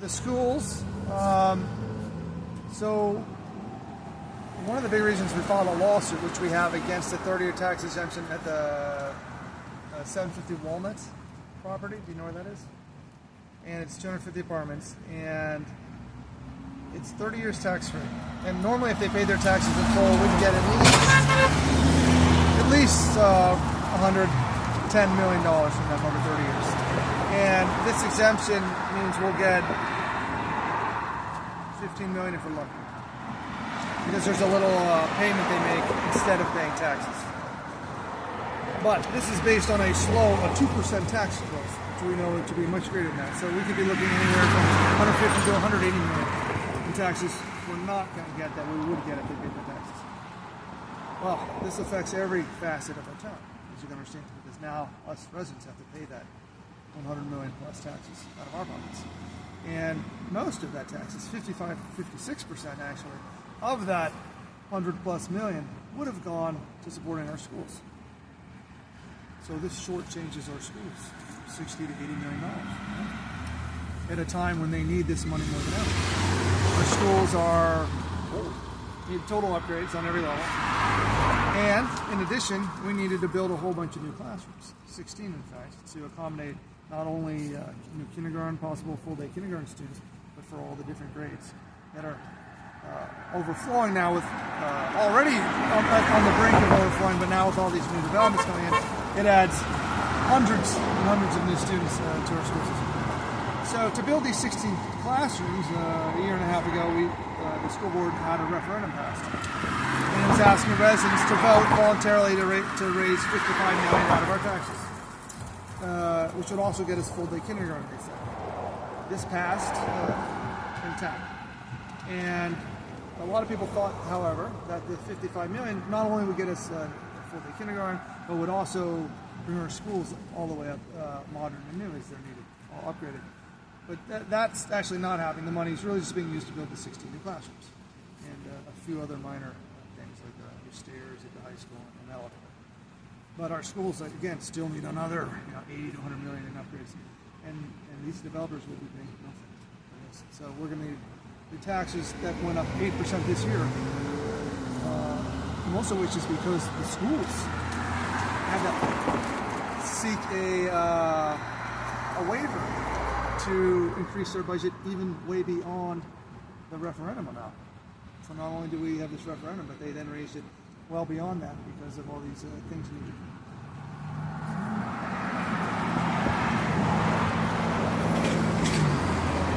The schools, so one of the big reasons we filed a lawsuit, which we have against the 30-year tax exemption at the 750 Walnut property. Do you know where that is? And it's 250 apartments, and it's 30 years tax-free. And normally, if they paid their taxes in full, we'd get at least $110 million from them over 30 years. And this exemption means we'll get $15 million if we're lucky, because there's a little payment they make instead of paying taxes. But this is based on a 2% tax growth, which we know to be much greater than that. So we could be looking anywhere from 150 to 180 million in taxes we're not going to get that we would get if they paid their taxes. Well, this affects every facet of our town, as you can understand, because now us residents have to pay that 100 million plus taxes out of our pockets. And most of that tax is 55 to 56% actually of that 100 plus million would have gone to supporting our schools. So this shortchanges our schools 60 to 80 million dollars at a time when they need this money more than ever. Our schools need total upgrades on every level. And in addition, we needed to build a whole bunch of new classrooms, 16 in fact, to accommodate not only new kindergarten, possible full-day kindergarten students, but for all the different grades that are overflowing now with already on the brink of overflowing, but now with all these new developments coming in, it adds hundreds and hundreds of new students to our school system. So to build these 16 classrooms, a year and a half ago, the school board had a referendum passed. And it was asking residents to vote voluntarily to raise $55 million out of our taxes. Which would also get us full-day kindergarten, they said. This passed in town. And a lot of people thought, however, that the $55 million not only would get us full-day kindergarten, but would also bring our schools all the way up modern and new as they're needed, all upgraded. But that's actually not happening. The money is really just being used to build the 16 new classrooms and a few other minor things like new stairs at the high school and an elevator. But our schools, again, still need another 80 to 100 million in upgrades, and these developers will be paying nothing for this. So we're going to need the taxes that went up 8% this year, most of which is because the schools had to seek a waiver to increase their budget even way beyond the referendum amount. So not only do we have this referendum, but they then raised it well beyond that because of all these things needed.